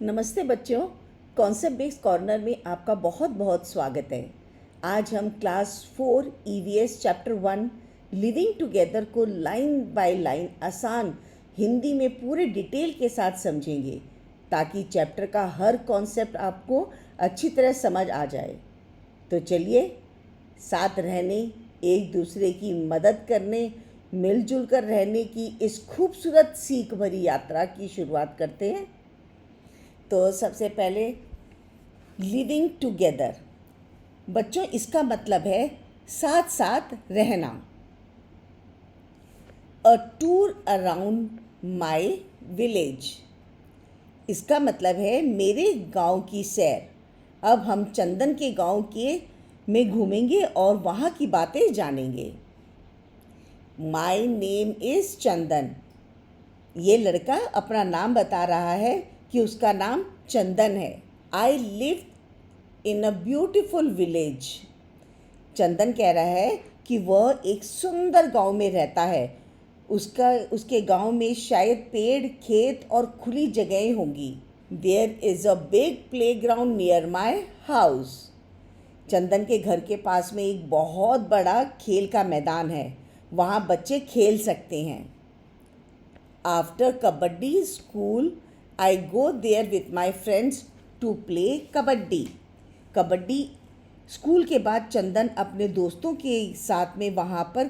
नमस्ते बच्चों। Concept based corner में आपका बहुत बहुत स्वागत है। आज हम class 4 EVS chapter 1 living together को लाइन बाय लाइन आसान हिंदी में पूरे डिटेल के साथ समझेंगे ताकि चैप्टर का हर कॉन्सेप्ट आपको अच्छी तरह समझ आ जाए। तो चलिए साथ रहने, एक दूसरे की मदद करने, मिलजुल कर रहने की इस खूबसूरत सीख भरी यात्रा की शुरुआत करते हैं। तो सबसे पहले लिविंग टुगेदर बच्चों, इसका मतलब है साथ साथ रहना। A tour around my village, इसका मतलब है मेरे गांव की सैर। अब हम चंदन के गांव के में घूमेंगे और वहाँ की बातें जानेंगे। माय नेम इज़ चंदन, ये लड़का अपना नाम बता रहा है कि उसका नाम चंदन है। I live in a beautiful village, Chandan कह रहा है कि वह एक सुंदर गांव में रहता है। उसके गांव में शायद पेड़, खेत और खुली जगहें होंगी। There is a big play ground near my house, Chandan के घर के पास में एक बहुत बड़ा खेल का मैदान है, वहाँ बच्चे खेल सकते हैं। After kabaddi school, I go there with my friends to play kabaddi. Kabaddi school के बाद चंदन अपने दोस्तों के साथ में वहाँ पर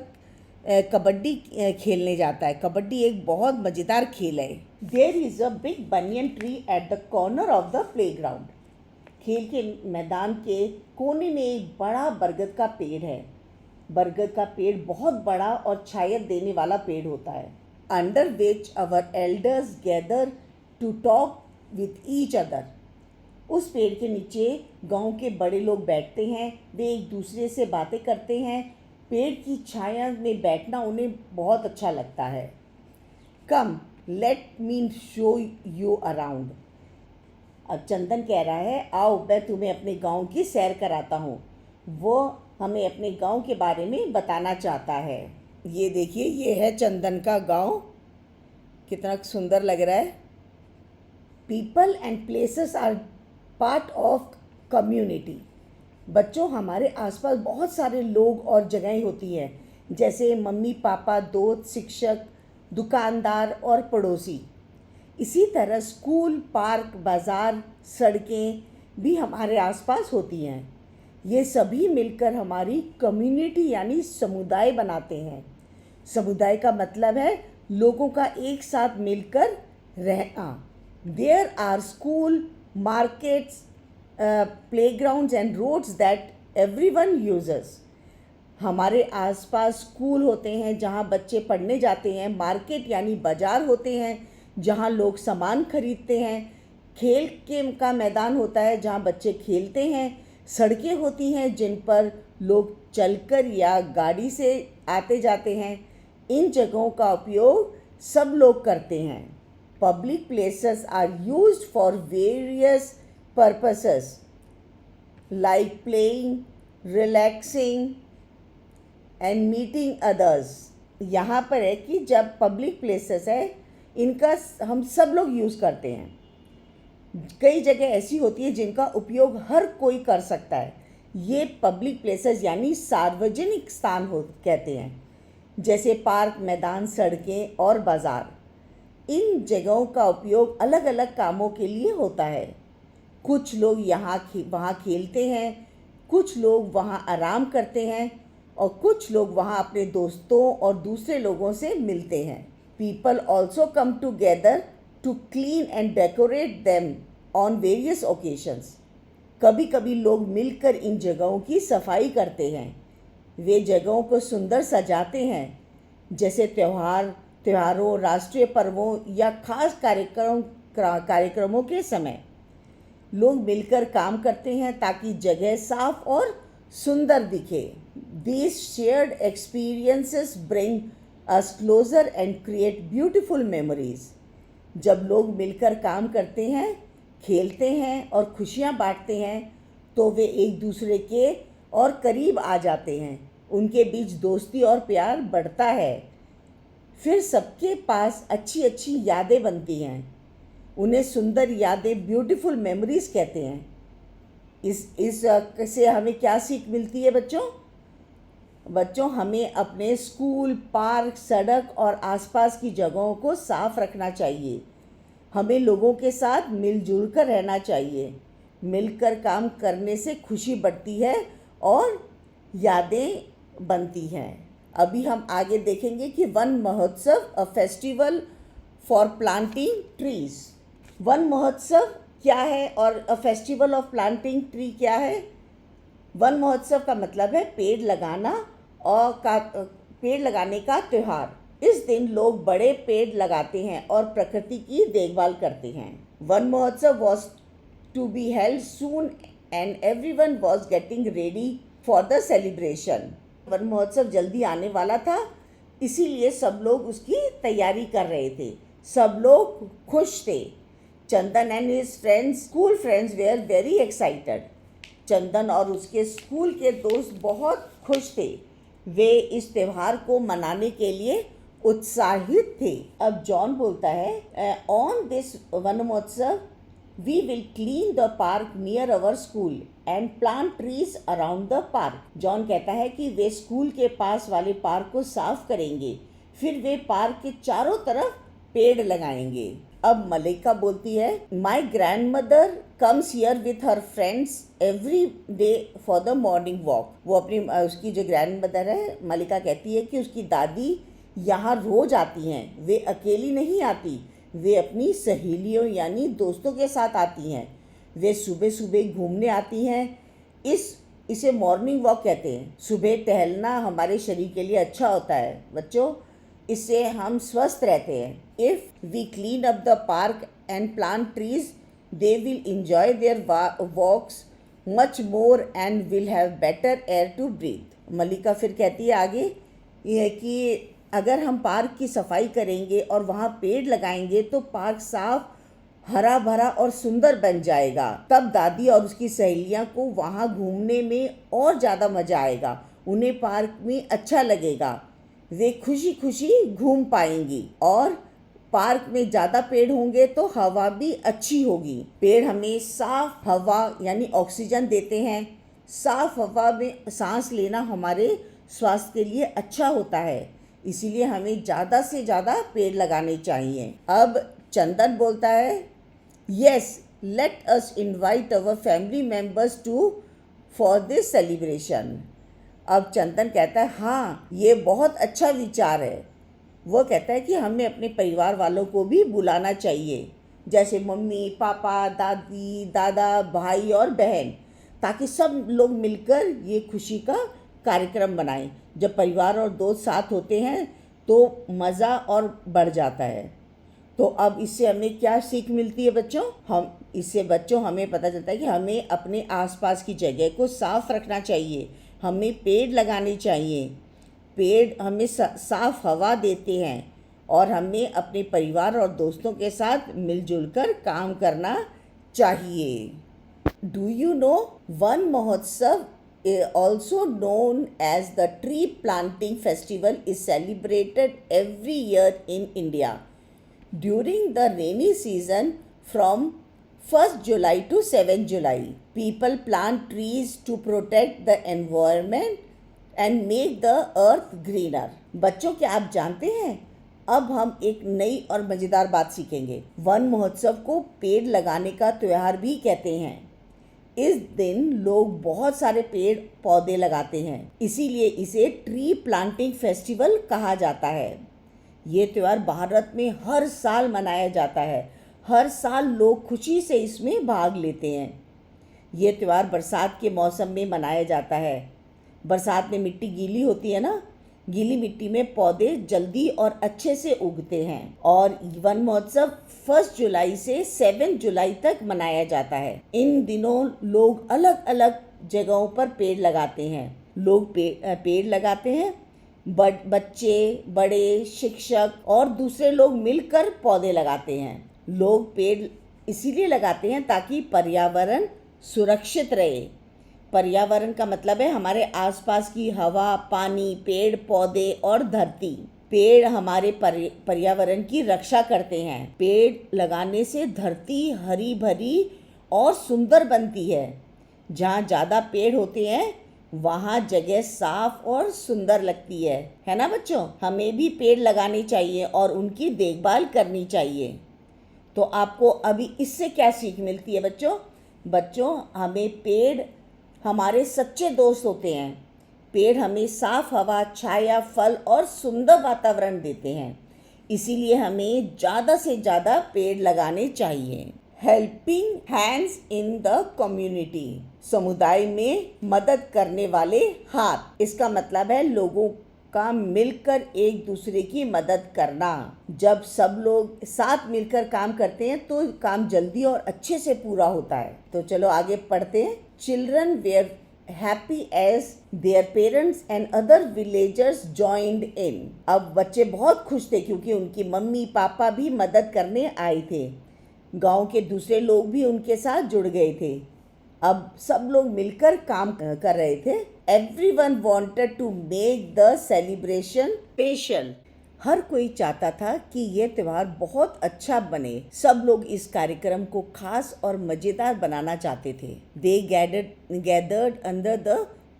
कबड्डी खेलने जाता है। कबड्डी एक बहुत मज़ेदार खेल है। There is a big banyan tree at the corner of the playground, खेल के मैदान के कोने में एक बड़ा बरगद का पेड़ है। बरगद का पेड़ बहुत बड़ा और छाया देने वाला पेड़ होता है। Under which our elders gather to talk with each other. उस पेड़ के नीचे गांव के बड़े लोग बैठते हैं, वे एक दूसरे से बातें करते हैं। पेड़ की छाया में बैठना उन्हें बहुत अच्छा लगता है। Come, let me show you around. अब चंदन कह रहा है, आओ मैं तुम्हें अपने गांव की सैर कराता हूँ। वो हमें अपने गांव के बारे में बताना चाहता है। ये देखिए, ये है चंदन का गांव, कितना सुंदर लग रहा है। People and places are part of community, बच्चों हमारे आसपास बहुत सारे लोग और जगहें होती हैं, जैसे मम्मी पापा, दोस्त, शिक्षक, दुकानदार और पड़ोसी। इसी तरह स्कूल, पार्क, बाज़ार, सड़कें भी हमारे आसपास होती हैं। ये सभी मिलकर हमारी कम्युनिटी यानी समुदाय बनाते हैं। समुदाय का मतलब है लोगों का एक साथ मिलकर रहना। There are school, markets, playgrounds and roads that everyone uses, हमारे आसपास स्कूल होते हैं जहाँ बच्चे पढ़ने जाते हैं, मार्केट यानी बाज़ार होते हैं जहाँ लोग सामान खरीदते हैं, खेल के का मैदान होता है जहाँ बच्चे खेलते हैं, सड़कें होती हैं जिन पर लोग चलकर या गाड़ी से आते जाते हैं। इन जगहों का उपयोग सब लोग करते हैं। Public places are used for various purposes like playing, relaxing and meeting others. यहाँ पर है कि जब पब्लिक प्लेसेस है, इनका हम सब लोग यूज़ करते हैं। कई जगह ऐसी होती है जिनका उपयोग हर कोई कर सकता है। ये पब्लिक प्लेसेस यानी सार्वजनिक स्थान कहते हैं, जैसे पार्क, मैदान, सड़कें और बाज़ार। इन जगहों का उपयोग अलग अलग कामों के लिए होता है। कुछ लोग वहाँ खेलते हैं, कुछ लोग वहाँ आराम करते हैं और कुछ लोग वहाँ अपने दोस्तों और दूसरे लोगों से मिलते हैं। People also come together to clean and decorate them on various occasions. कभी कभी लोग मिलकर इन जगहों की सफाई करते हैं। वे जगहों को सुंदर सजाते हैं, जैसे त्योहारों, राष्ट्रीय पर्वों या खास कार्यक्रमों के समय लोग मिलकर काम करते हैं ताकि जगह साफ और सुंदर दिखे। These shared experiences bring us closer and create beautiful memories. जब लोग मिलकर काम करते हैं, खेलते हैं और खुशियाँ बांटते हैं तो वे एक दूसरे के और करीब आ जाते हैं। उनके बीच दोस्ती और प्यार बढ़ता है। फिर सबके पास अच्छी अच्छी यादें बनती हैं। उन्हें सुंदर यादें, ब्यूटीफुल मेमोरीज कहते हैं। इस से हमें क्या सीख मिलती है बच्चों? हमें अपने स्कूल, पार्क, सड़क और आसपास की जगहों को साफ रखना चाहिए। हमें लोगों के साथ मिलजुल कर रहना चाहिए। मिलकर काम करने से खुशी बढ़ती है और यादें बनती हैं। अभी हम आगे देखेंगे कि वन महोत्सव, a festival for planting trees. One महोत्सव क्या है और a festival of planting tree क्या है? वन महोत्सव का मतलब है पेड़ लगाना पेड़ लगाने का त्यौहार। इस दिन लोग बड़े पेड़ लगाते हैं और प्रकृति की देखभाल करते हैं। Van Mahotsav was to be held soon and everyone was getting ready for the celebration. Van Mahotsav जल्दी आने वाला था, इसीलिए सब लोग उसकी तैयारी कर रहे थे। सब लोग खुश थे। Chandan and his friends, school friends, were very excited. Chandan और उसके स्कूल के दोस्त बहुत खुश थे। वे इस त्यौहार को मनाने के लिए उत्साहित थे। अब जॉन बोलता है, on this Van Mahotsav we will clean the park near our school and plant trees around the park. John कहता है कि वे स्कूल के पास वाले पार्क को साफ करेंगे, फिर वे पार्क के चारों तरफ पेड़ लगाएंगे। अब मलिका बोलती है, my grand mother comes here with her friends every day for the morning walk. वो अपनी उसकी जो ग्रैंड मदर है, मलिका कहती है कि उसकी दादी यहाँ रोज आती हैं। वे अकेली नहीं आती, वे अपनी सहेलियों यानी दोस्तों के साथ आती हैं। वे सुबह सुबह घूमने आती हैं। इसे मॉर्निंग वॉक कहते हैं। सुबह टहलना हमारे शरीर के लिए अच्छा होता है बच्चों, इससे हम स्वस्थ रहते हैं। If we clean up the park and plant trees they will enjoy their walks much more and will have better air to breathe. Malika फिर कहती है आगे ये कि अगर हम पार्क की सफाई करेंगे और वहाँ पेड़ लगाएंगे तो पार्क साफ, हरा भरा और सुंदर बन जाएगा। तब दादी और उसकी सहेलियाँ को वहाँ घूमने में और ज़्यादा मज़ा आएगा। उन्हें पार्क में अच्छा लगेगा, वे खुशी खुशी घूम पाएंगी। और पार्क में ज़्यादा पेड़ होंगे तो हवा भी अच्छी होगी। पेड़ हमें साफ हवा यानी ऑक्सीजन देते हैं। साफ हवा में सांस लेना हमारे स्वास्थ्य के लिए अच्छा होता है, इसीलिए हमें ज़्यादा से ज़्यादा पेड़ लगाने चाहिए। अब चंदन बोलता है, yes let us invite our family members to for this celebration. अब चंदन कहता है, हाँ ये बहुत अच्छा विचार है। वो कहता है कि हमें अपने परिवार वालों को भी बुलाना चाहिए, जैसे मम्मी, पापा, दादी, दादा, भाई और बहन, ताकि सब लोग मिलकर ये खुशी का कार्यक्रम बनाएं। जब परिवार और दोस्त साथ होते हैं तो मज़ा और बढ़ जाता है। तो अब इससे हमें क्या सीख मिलती है बच्चों? हमें पता चलता है कि हमें अपने आसपास की जगह को साफ रखना चाहिए। हमें पेड़ लगाने चाहिए। पेड़ हमें साफ हवा देते हैं और हमें अपने परिवार और दोस्तों के साथ मिलजुल कर काम करना चाहिए। डू यू नो वन महोत्सव also known as the tree planting festival is celebrated every year in India during the rainy season from 1st July to 7th July. People plant trees to protect the environment and make the earth greener. बच्चों क्या आप जानते हैं? अब हम एक नई और मज़ेदार बात सीखेंगे। वन महोत्सव को पेड़ लगाने का त्यौहार भी कहते हैं। इस दिन लोग बहुत सारे पेड़ पौधे लगाते हैं, इसीलिए इसे ट्री प्लांटिंग फेस्टिवल कहा जाता है। ये त्यौहार भारत में हर साल मनाया जाता है। हर साल लोग खुशी से इसमें भाग लेते हैं। ये त्यौहार बरसात के मौसम में मनाया जाता है। बरसात में मिट्टी गीली होती है ना, गीली मिट्टी में पौधे जल्दी और अच्छे से उगते हैं। और वन महोत्सव 1 जुलाई से 7 जुलाई तक मनाया जाता है। इन दिनों लोग अलग अलग जगहों पर पेड़ लगाते हैं। लोग पेड़ लगाते हैं, बच्चे, बड़े, शिक्षक और दूसरे लोग मिलकर पौधे लगाते हैं। लोग पेड़ इसीलिए लगाते हैं ताकि पर्यावरण सुरक्षित रहे। पर्यावरण का मतलब है हमारे आसपास की हवा, पानी, पेड़ पौधे और धरती। पेड़ हमारे पर्यावरण की रक्षा करते हैं। पेड़ लगाने से धरती हरी भरी और सुंदर बनती है। जहाँ ज़्यादा पेड़ होते हैं वहाँ जगह साफ और सुंदर लगती है ना बच्चों? हमें भी पेड़ लगाने चाहिए और उनकी देखभाल करनी चाहिए। तो आपको अभी इससे क्या सीख मिलती है बच्चों? बच्चों, हमें पेड़ हमारे सच्चे दोस्त होते हैं। पेड़ हमें साफ हवा, छाया, फल और सुंदर वातावरण देते हैं। इसीलिए हमें ज़्यादा से ज़्यादा पेड़ लगाने चाहिए। Helping hands in the community, समुदाय में मदद करने वाले हाथ। इसका मतलब है लोगों का मिलकर एक दूसरे की मदद करना। जब सब लोग साथ मिलकर काम करते हैं तो काम जल्दी और अच्छे से पूरा होता है। तो चलो आगे पढ़ते हैं। Children were happy as their parents and other villagers joined in. अब बच्चे बहुत खुश थे क्योंकि उनकी मम्मी पापा भी मदद करने आए थे। गांव के दूसरे लोग भी उनके साथ जुड़ गए थे। अब सब लोग मिलकर काम कर रहे थे। Everyone wanted to make the celebration special. हर कोई चाहता था कि ये त्यौहार बहुत अच्छा बने। सब लोग इस कार्यक्रम को खास और मज़ेदार बनाना चाहते थे। They gathered under the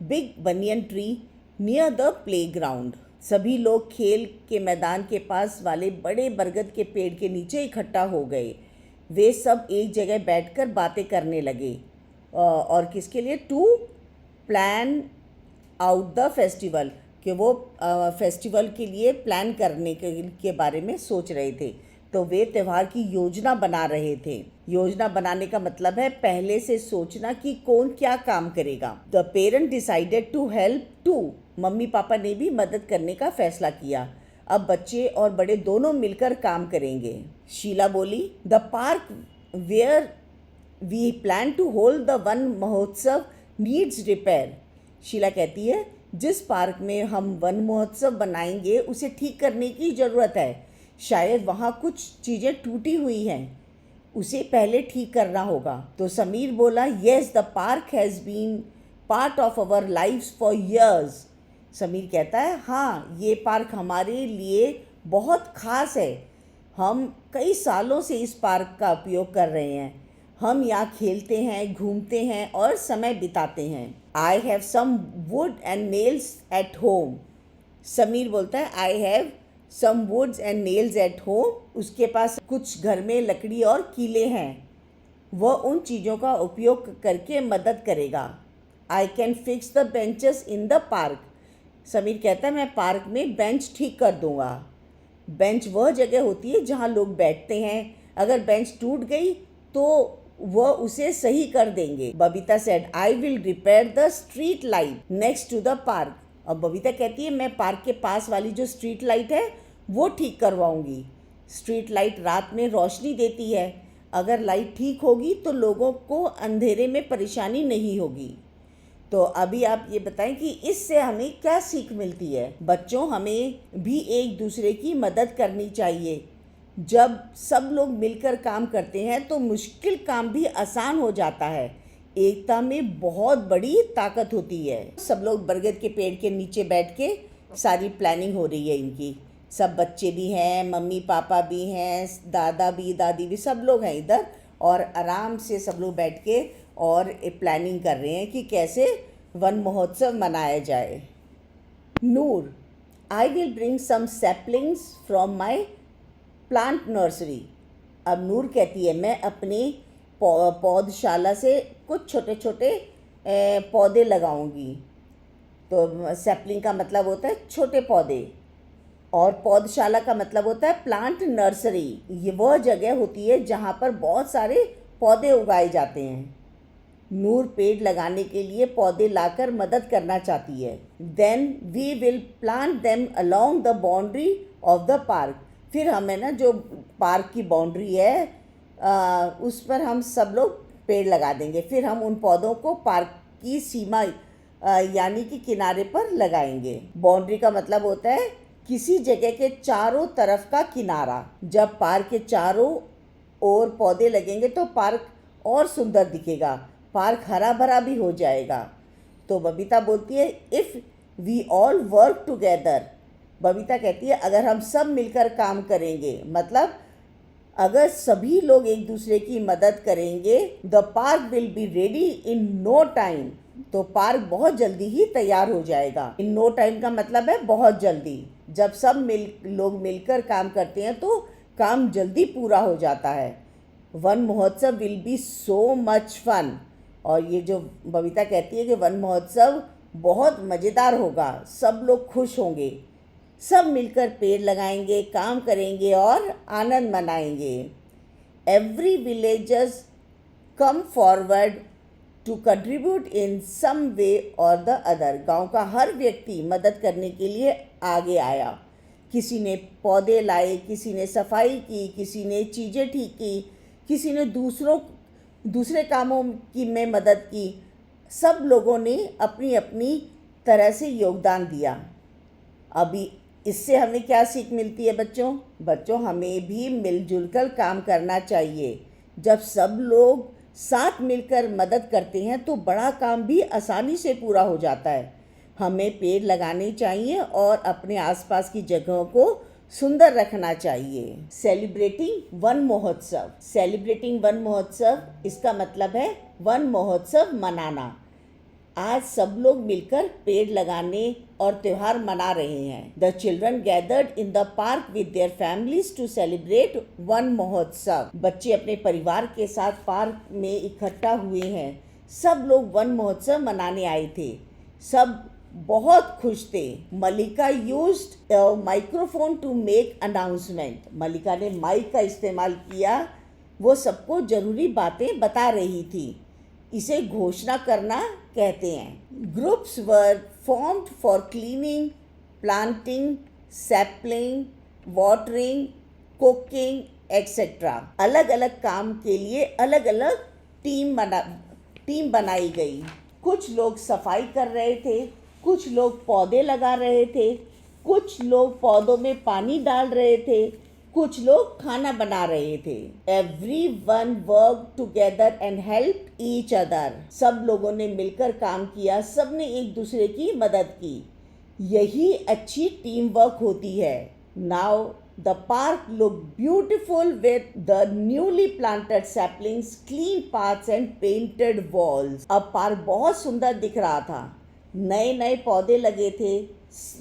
big banyan tree near the playground. सभी लोग खेल के मैदान के पास वाले बड़े बरगद के पेड़ के नीचे इकट्ठा हो गए। वे सब एक जगह बैठकर बातें करने लगे। और किसके लिए? To plan out the festival, कि वो फेस्टिवल के लिए प्लान करने के बारे में सोच रहे थे। तो वे त्यौहार की योजना बना रहे थे। योजना बनाने का मतलब है पहले से सोचना कि कौन क्या काम करेगा। The parent decided to help to, mummy papa ने भी मदद करने का फैसला किया। अब बच्चे और बड़े दोनों मिलकर काम करेंगे। शीला बोली, the park where we plan to hold the Van Mahotsav needs repair. Sheela कहती है, जिस पार्क में हम वन महोत्सव बनाएंगे उसे ठीक करने की ज़रूरत है। शायद वहाँ कुछ चीज़ें टूटी हुई हैं, उसे पहले ठीक करना होगा। तो समीर बोला, yes the park has been part of our lifes for years. Sameer कहता है, हाँ, ये पार्क हमारे लिए बहुत ख़ास है। हम कई सालों से इस पार्क का उपयोग कर रहे हैं। हम यहाँ खेलते हैं, घूमते हैं और समय बिताते हैं। I have some wood and nails at home. Sameer बोलता है, I have some woods and nails at home. उसके पास कुछ घर में लकड़ी और कीले हैं। वह उन चीज़ों का उपयोग करके मदद करेगा। I can fix the benches in the park. Sameer कहता है, मैं पार्क में बेंच ठीक कर दूंगा। बेंच वह जगह होती है जहाँ लोग बैठते हैं। अगर बेंच टूट गई तो वह उसे सही कर देंगे। Babita said, I will repair the street light next to the park. अब बबीता कहती है, मैं पार्क के पास वाली जो स्ट्रीट लाइट है वो ठीक करवाऊंगी। स्ट्रीट लाइट रात में रोशनी देती है। अगर लाइट ठीक होगी तो लोगों को अंधेरे में परेशानी नहीं होगी। तो अभी आप ये बताएं कि इससे हमें क्या सीख मिलती है? बच्चों, हमें भी एक दूसरे की मदद करनी चाहिए। जब सब लोग मिलकर काम करते हैं तो मुश्किल काम भी आसान हो जाता है। एकता में बहुत बड़ी ताकत होती है। सब लोग बरगद के पेड़ के नीचे बैठ के सारी प्लानिंग हो रही है इनकी। सब बच्चे भी हैं, मम्मी पापा भी हैं, दादा भी, दादी भी, सब लोग हैं इधर। और आराम से सब लोग बैठ के और प्लानिंग कर रहे हैं कि कैसे वन महोत्सव मनाया जाए। Noor, I will bring some saplings from my plant nursery. अब नूर कहती है, मैं अपनी पौधशाला से कुछ छोटे छोटे पौधे लगाऊंगी। तो सैपलिंग का मतलब होता है छोटे पौधे और पौधशाला का मतलब होता है प्लांट नर्सरी। ये वह जगह होती है जहाँ पर बहुत सारे पौधे उगाए जाते हैं। नूर पेड़ लगाने के लिए पौधे लाकर मदद करना चाहती है। Then we will plant them along the boundary of the park. फिर हमें ना जो पार्क की बाउंड्री है उस पर हम सब लोग पेड़ लगा देंगे। फिर हम उन पौधों को पार्क की सीमा यानी कि किनारे पर लगाएंगे। बाउंड्री का मतलब होता है किसी जगह के चारों तरफ का किनारा। जब पार्क के चारों ओर पौधे लगेंगे तो पार्क और सुंदर दिखेगा, पार्क हरा भरा भी हो जाएगा। तो बबीता बोलती है, if we all work together Babita कहती है अगर हम सब मिलकर काम करेंगे, मतलब अगर सभी लोग एक दूसरे की मदद करेंगे, the park will be ready in no time, तो पार्क बहुत जल्दी ही तैयार हो जाएगा। इन नो टाइम का मतलब है बहुत जल्दी। जब सब लोग मिलकर काम करते हैं तो काम जल्दी पूरा हो जाता है। Van Mahotsav will be so much fun, और ये जो बबीता कहती है कि वन महोत्सव बहुत मज़ेदार होगा, सब लोग खुश होंगे, सब मिलकर पेड़ लगाएंगे, काम करेंगे और आनंद मनाएंगे। Every villagers come forward to contribute in some way और द अदर, गांव का हर व्यक्ति मदद करने के लिए आगे आया। किसी ने पौधे लाए, किसी ने सफाई की, किसी ने चीज़ें ठीक की, किसी ने दूसरे कामों की में मदद की। सब लोगों ने अपनी अपनी तरह से योगदान दिया। अभी इससे हमें क्या सीख मिलती है बच्चों? हमें भी मिलजुल कर काम करना चाहिए। जब सब लोग साथ मिलकर मदद करते हैं तो बड़ा काम भी आसानी से पूरा हो जाता है। हमें पेड़ लगाने चाहिए और अपने आसपास की जगहों को सुंदर रखना चाहिए। सेलिब्रेटिंग वन महोत्सव, इसका मतलब है वन महोत्सव मनाना। आज सब लोग मिलकर पेड़ लगाने और त्यौहार मना रहे हैं। The children gathered in the park with their families to celebrate Van Mahotsav. बच्चे अपने परिवार के साथ पार्क में इकट्ठा हुए हैं। सब लोग वन महोत्सव मनाने आए थे। सब बहुत खुश थे। Malika used microphone to make announcement. Malika ने माइक का इस्तेमाल किया, वो सबको ज़रूरी बातें बता रही थी। इसे घोषणा करना कहते हैं। Groups were formed for cleaning, planting, sapling, watering, cooking etcetera. अलग अलग काम के लिए अलग अलग टीम बनाई गई। कुछ लोग सफाई कर रहे थे, कुछ लोग पौधे लगा रहे थे, कुछ लोग पौधों में पानी डाल रहे थे, कुछ लोग खाना बना रहे थे। Everyone worked together and helped each other. सब लोगों ने मिलकर काम किया, सब ने एक दूसरे की मदद की। यही अच्छी टीम वर्क होती है। Now the park looked beautiful with the newly planted saplings, clean paths and painted walls. अब पार्क बहुत सुंदर दिख रहा था। नए नए पौधे लगे थे,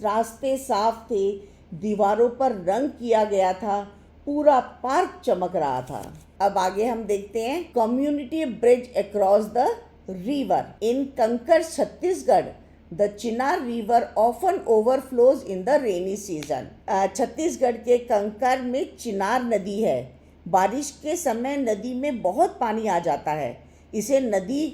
रास्ते साफ थे, दीवारों पर रंग किया गया था, पूरा पार्क चमक रहा था। अब आगे हम देखते हैं community bridge across the river in Kanker Chhattisgarh. The Chinar river often overflows in the rainy season. Chhattisgarh के कंकर में चिनार नदी है। बारिश के समय नदी में बहुत पानी आ जाता है, इसे नदी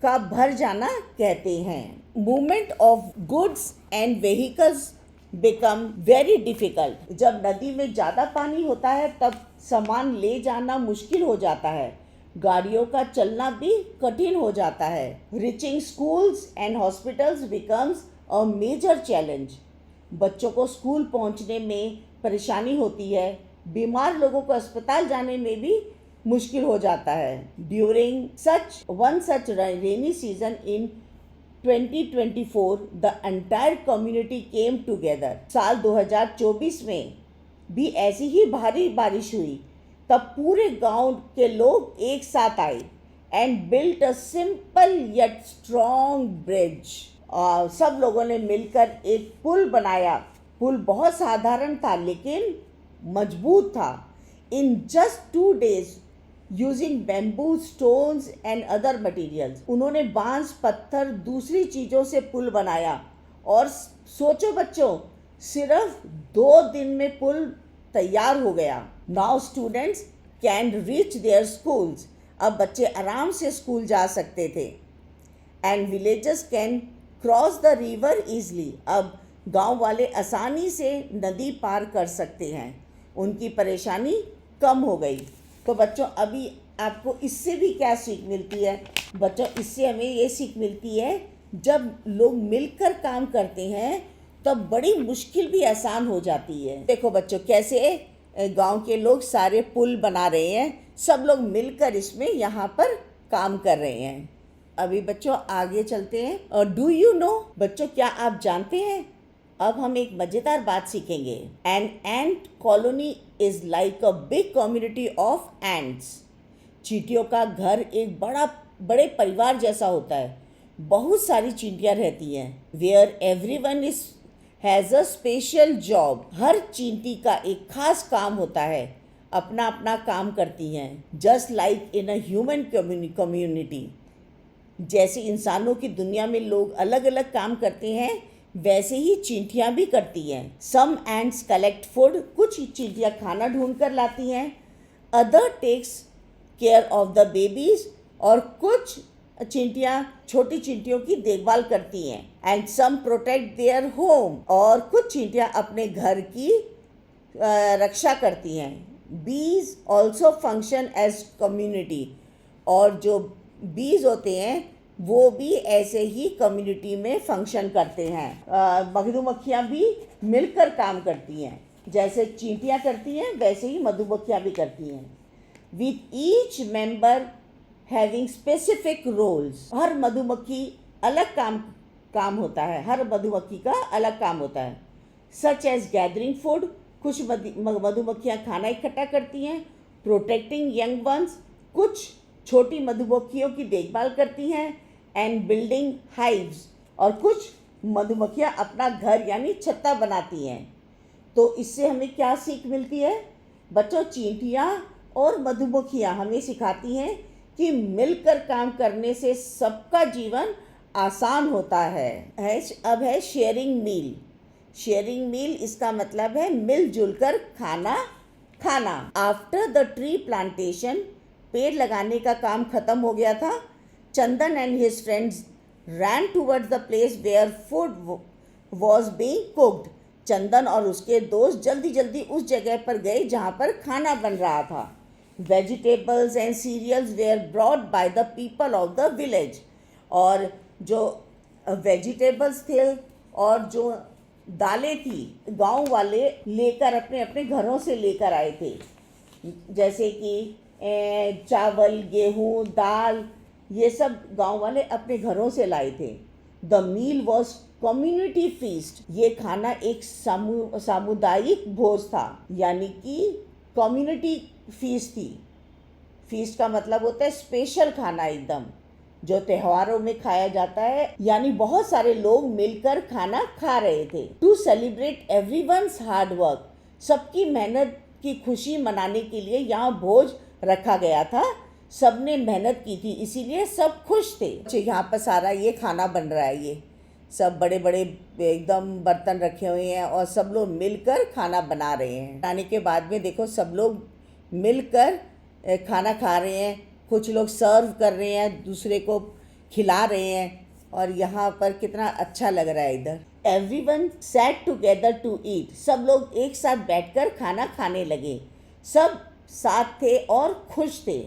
का भर जाना कहते हैं। Movement of goods and vehicles become very difficult. जब नदी में ज़्यादा पानी होता है तब सामान ले जाना मुश्किल हो जाता है, गाड़ियों का चलना भी कठिन हो जाता है। Reaching schools and hospitals becomes a major challenge. बच्चों को स्कूल पहुंचने में परेशानी होती है, बीमार लोगों को अस्पताल जाने में भी मुश्किल हो जाता है। During such rainy season in 2024 the entire community came together। साल 2024 में भी ऐसी ही भारी बारिश हुई, तब पूरे गांव के लोग एक साथ आए and built a simple yet strong bridge. और सब लोगों ने मिलकर एक पुल बनाया। पुल बहुत साधारण था लेकिन मजबूत था। In just 2 days using bamboo, stones and other materials. उन्होंने बांस, पत्थर, दूसरी चीज़ों से पुल बनाया। और सोचो बच्चों, सिर्फ 2 दिन में पुल तैयार हो गया। Now students can reach there schools. अब बच्चे आराम से स्कूल जा सकते थे। And villagers can cross the river easily. अब गांव वाले आसानी से नदी पार कर सकते हैं, उनकी परेशानी कम हो गई। तो बच्चों अभी आपको इससे भी क्या सीख मिलती है? बच्चों इससे हमें ये सीख मिलती है जब लोग मिलकर काम करते हैं तब बड़ी मुश्किल भी आसान हो जाती है। देखो बच्चों कैसे गांव के लोग सारे पुल बना रहे हैं, सब लोग मिलकर इसमें यहाँ पर काम कर रहे हैं। अभी बच्चों आगे चलते हैं। और डू यू नो, बच्चों क्या आप जानते हैं अब हम एक मज़ेदार बात सीखेंगे। An ant colony is like a big community of ants. चींटियों का घर एक बड़े परिवार जैसा होता है। बहुत सारी चींटियाँ रहती हैं। Where everyone is has a special job. हर चींटी का एक खास काम होता है, अपना अपना काम करती हैं। Just like in a human community, जैसे इंसानों की दुनिया में लोग अलग अलग काम करते हैं, वैसे ही चींटियाँ भी करती हैं। Some ants collect food. कुछ चींटियाँ खाना ढूंढ कर लाती हैं। Other takes care of the babies. और कुछ चींटियाँ छोटी चींटियों की देखभाल करती हैं। And some protect their home. और कुछ चींटियाँ अपने घर की रक्षा करती हैं। बीज ऑल्सो फंक्शन एज कम्युनिटी। और जो बीज होते हैं वो भी ऐसे ही कम्युनिटी में फंक्शन करते हैं। मधुमक्खियाँ भी मिलकर काम करती हैं। जैसे चींटियाँ करती हैं वैसे ही मधुमक्खियाँ भी करती हैं। With each member having specific roles. हर मधुमक्खी अलग काम होता है। हर मधुमक्खी का अलग काम होता है। Such as gathering food. कुछ मधुमक्खियाँ खाना इकट्ठा करती हैं। Protecting young ones. कुछ छोटी मधुमक्खियों की देखभाल करती हैं। And building hives. और कुछ मधुमक्खियाँ अपना घर यानी छत्ता बनाती हैं। तो इससे हमें क्या सीख मिलती है बच्चों? चींटियाँ और मधुमक्खियाँ हमें सिखाती हैं कि मिलकर काम करने से सबका जीवन आसान होता है। अब है शेयरिंग मील। शेयरिंग मील इसका मतलब है मिलजुल कर खाना खाना। आफ्टर द ट्री प्लांटेशन, पेड़ लगाने का काम खत्म हो गया था। Chandan and his friends ran towards the place where food was being cooked. Chandan और उसके दोस्त जल्दी जल्दी उस जगह पर गए जहाँ पर खाना बन रहा था। Vegetables and cereals were brought by the people of the village. और जो वेजिटेबल्स थे और जो दालें थी गांव वाले लेकर अपने अपने घरों से लेकर आए थे। जैसे कि चावल, गेहूँ, दाल, ये सब गांव वाले अपने घरों से लाए थे। The meal was community feast. ये खाना एक सामुदायिक भोज था, यानी कि कम्युनिटी फीस्ट थी। फीस्ट का मतलब होता है स्पेशल खाना, एकदम जो त्योहारों में खाया जाता है, यानी बहुत सारे लोग मिलकर खाना खा रहे थे। To celebrate everyone's hard work. सबकी मेहनत की खुशी मनाने के लिए यहाँ भोज रखा गया था। सबने मेहनत की थी, इसीलिए सब खुश थे। यहाँ पर सारा ये खाना बन रहा है। ये सब बड़े बड़े एकदम बर्तन रखे हुए हैं और सब लोग मिलकर खाना बना रहे हैं। खाने के बाद में देखो सब लोग मिलकर खाना खा रहे हैं। कुछ लोग सर्व कर रहे हैं, दूसरे को खिला रहे हैं। और यहाँ पर कितना अच्छा लग रहा है इधर। Everyone sat together to eat. सब लोग एक साथ बैठकर खाना खाने लगे। सब साथ थे और खुश थे।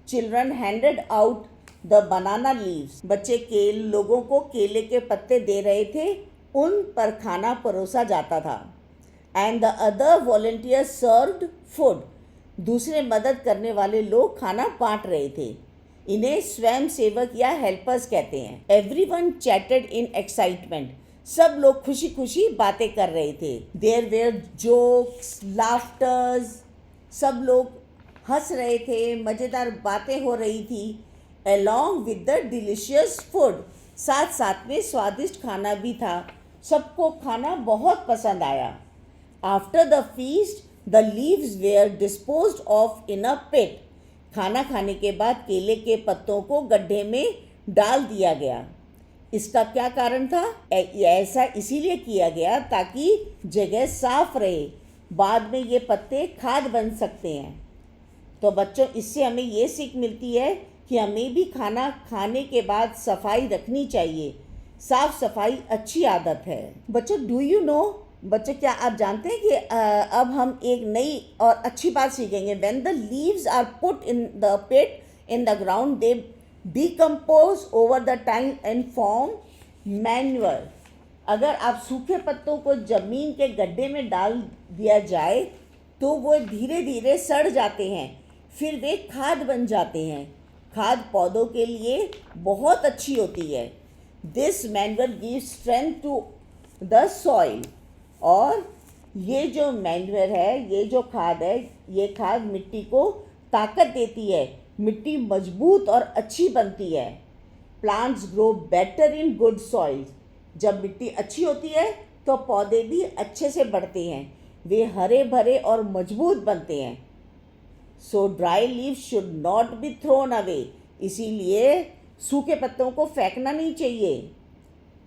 Children handed out the banana leaves. बच्चे लोगों को केले के पत्ते दे रहे थे, उन पर खाना परोसा जाता था। And the other volunteers served food. दूसरे मदद करने वाले लोग खाना बांट रहे थे। इन्हें स्वयं सेवक या हेल्पर्स कहते हैं। Everyone chatted in excitement. सब लोग खुशी खुशी बातें कर रहे थे। There were jokes, laughters. सब लोग हंस रहे थे, मज़ेदार बातें हो रही थी। along with the delicious food। साथ साथ में स्वादिष्ट खाना भी था। सबको खाना बहुत पसंद आया। After the feast the leaves were disposed of in a pit. खाना खाने के बाद केले के पत्तों को गड्ढे में डाल दिया गया। इसका क्या कारण था? ऐसा इसीलिए किया गया ताकि जगह साफ रहे, बाद में ये पत्ते खाद बन सकते हैं। तो बच्चों, इससे हमें ये सीख मिलती है कि हमें भी खाना खाने के बाद सफाई रखनी चाहिए। साफ सफाई अच्छी आदत है। बच्चों, डू यू नो, बच्चों क्या आप जानते हैं कि अब हम एक नई और अच्छी बात सीखेंगे। When the leaves are put in the pit in the ground they decompose over the time and form manure. अगर आप सूखे पत्तों को ज़मीन के गड्ढे में डाल दिया जाए तो वो धीरे धीरे सड़ जाते हैं, फिर वे खाद बन जाते हैं। खाद पौधों के लिए बहुत अच्छी होती है। This manure gives strength to the soil. और ये जो मैन्यूअर है, ये जो खाद है, ये खाद मिट्टी को ताकत देती है, मिट्टी मजबूत और अच्छी बनती है। Plants grow better in good soil. जब मिट्टी अच्छी होती है तो पौधे भी अच्छे से बढ़ते हैं, वे हरे भरे और मजबूत बनते हैं। सो dry leaves should not be thrown away. इसीलिए सूखे पत्तों को फेंकना नहीं चाहिए,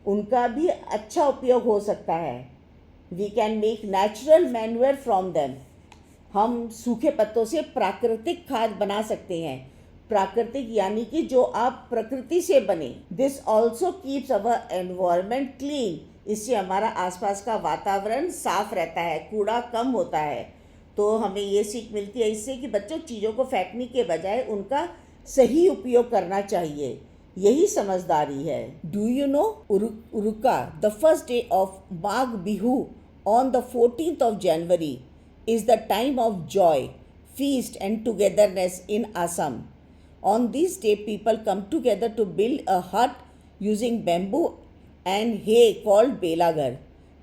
उनका भी अच्छा उपयोग हो सकता है। We can make natural manure from them. हम सूखे पत्तों से प्राकृतिक खाद बना सकते हैं। प्राकृतिक यानी कि जो आप प्रकृति से बने। This also keeps our environment clean. इससे हमारा आसपास का वातावरण साफ रहता है, कूड़ा कम होता है। तो हमें ये सीख मिलती है इससे कि बच्चों, चीज़ों को फेंकने के बजाय उनका सही उपयोग करना चाहिए। यही समझदारी है। Do you know Uruka, the first day of Magh Bihu on the 14th of January is the time of joy, feast and togetherness in Assam. On this day, people come together to build a hut using bamboo and hay called Belagar.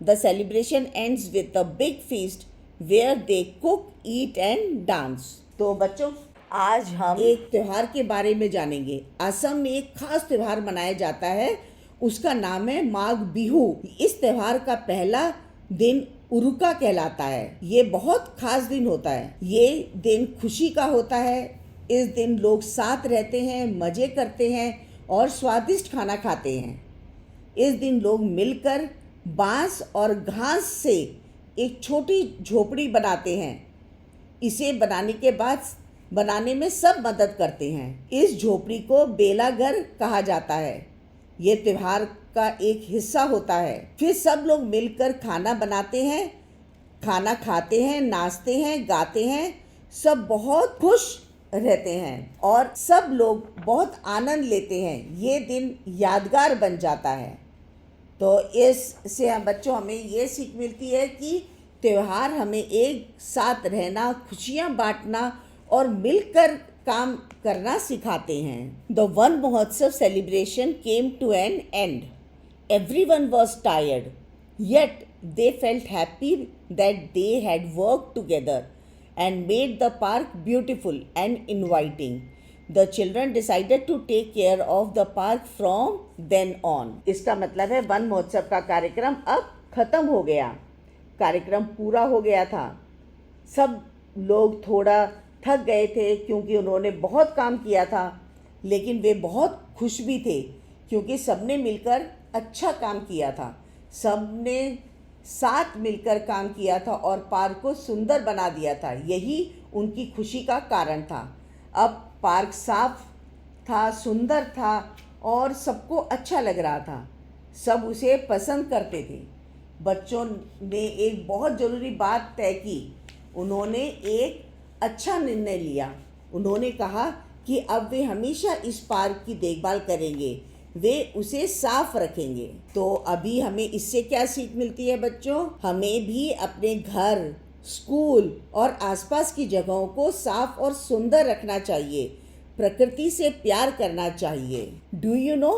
The celebration ends with a big feast where they cook, eat and dance. तो बच्चों, आज हम एक त्यौहार के बारे में जानेंगे। असम में एक खास त्यौहार मनाया जाता है, उसका नाम है माघ बिहू। इस त्यौहार का पहला दिन उरुका कहलाता है। ये बहुत खास दिन होता है। ये दिन खुशी का होता है। इस दिन लोग साथ रहते हैं, मज़े करते हैं और स्वादिष्ट खाना खाते हैं। इस दिन लोग मिलकर बांस और घास से एक छोटी झोपड़ी बनाते हैं। इसे बनाने में सब मदद करते हैं। इस झोपड़ी को बेलाघर कहा जाता है। ये त्योहार का एक हिस्सा होता है। फिर सब लोग मिलकर खाना बनाते हैं, खाना खाते हैं, नाचते हैं, गाते हैं। सब बहुत खुश रहते हैं और सब लोग बहुत आनंद लेते हैं। ये दिन यादगार बन जाता है। तो इससे हम बच्चों, हमें ये सीख मिलती है कि त्यौहार हमें एक साथ रहना, खुशियाँ बांटना और मिलकर काम करना सिखाते हैं। The Van Mahotsav celebration came to an end. Everyone was tired, yet they felt happy that they had worked together and made the park beautiful and inviting. The children decided to take care of the park from then on. इसका मतलब है वन महोत्सव का कार्यक्रम अब खत्म हो गया। कार्यक्रम पूरा हो गया था। सब लोग थोड़ा थक गए थे क्योंकि उन्होंने बहुत काम किया था, लेकिन वे बहुत खुश भी थे क्योंकि सबने मिलकर अच्छा काम किया था। सबने साथ मिलकर काम किया था और पार्क को सुंदर बना दिया था। यही उनकी खुशी का कारण था। अब पार्क साफ था, सुंदर था और सबको अच्छा लग रहा था। सब उसे पसंद करते थे। बच्चों ने एक बहुत ज़रूरी बात तय की। उन्होंने एक अच्छा निर्णय लिया। उन्होंने कहा कि अब वे हमेशा इस पार्क की देखभाल करेंगे, वे उसे साफ रखेंगे। तो अभी हमें इससे क्या सीख मिलती है बच्चों? हमें भी अपने घर, स्कूल और आसपास की जगहों को साफ और सुंदर रखना चाहिए। प्रकृति से प्यार करना चाहिए। Do you know,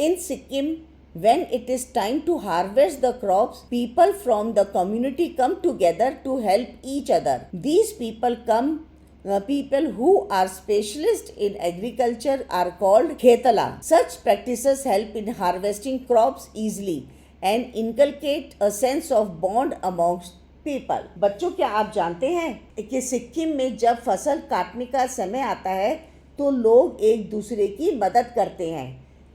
in Sikkim when it is time to harvest the crops, people from the community come together to help each other. These people who are specialists in agriculture are called khetala. Such practices help in harvesting crops easily and inculcate a sense of bond amongst people. बच्चों, क्या आप जानते हैं कि सिक्किम में जब फसल काटने का समय आता है तो लोग एक दूसरे की मदद करते हैं।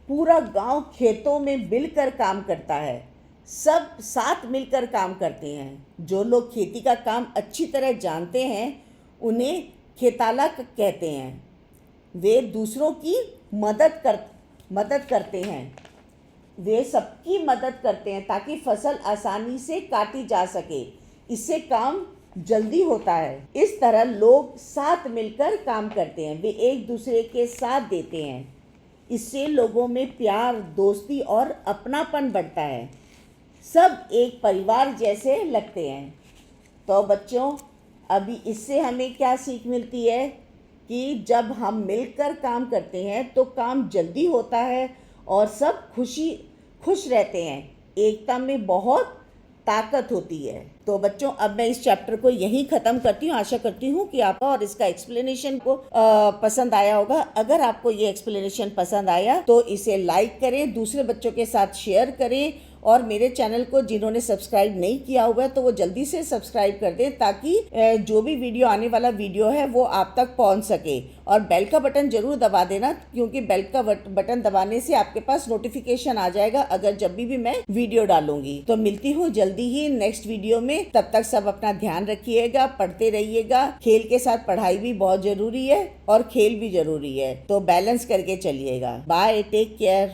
पूरा गांव खेतों में मिलकर काम करता है। सब साथ मिलकर काम करते हैं। जो लोग खेती का काम अच्छी तरह जानते हैं उन्हें खेताला कहते हैं। वे दूसरों की मदद करते हैं। वे सबकी मदद करते हैं ताकि फसल आसानी से काटी जा सके। इससे काम जल्दी होता है। इस तरह लोग साथ मिलकर काम करते हैं। वे एक दूसरे के साथ देते हैं। इससे लोगों में प्यार, दोस्ती और अपनापन बढ़ता है। सब एक परिवार जैसे लगते हैं। तो बच्चों, अभी इससे हमें क्या सीख मिलती है कि जब हम मिलकर काम करते हैं तो काम जल्दी होता है और सब खुश रहते हैं। एकता में बहुत ताकत होती है। तो बच्चों, अब मैं इस चैप्टर को यहीं ख़त्म करती हूँ। आशा करती हूँ कि आपको और इसका एक्सप्लेनेशन को पसंद आया होगा। अगर आपको ये एक्सप्लेनेशन पसंद आया तो इसे लाइक करें, दूसरे बच्चों के साथ शेयर करें, और मेरे चैनल को जिन्होंने सब्सक्राइब नहीं किया हुआ है तो वो जल्दी से सब्सक्राइब कर दें, ताकि जो भी वीडियो आने वाला वीडियो है वो आप तक पहुंच सके। और बेल का बटन ज़रूर दबा देना, क्योंकि बेल का बटन दबाने से आपके पास नोटिफिकेशन आ जाएगा अगर जब भी मैं वीडियो डालूंगी। तो मिलती हूँ जल्दी ही नेक्स्ट वीडियो में। तब तक सब अपना ध्यान रखिएगा, पढ़ते रहिएगा। खेल के साथ पढ़ाई भी बहुत ज़रूरी है और खेल भी ज़रूरी है, तो बैलेंस करके चलिएगा। Bye, take care.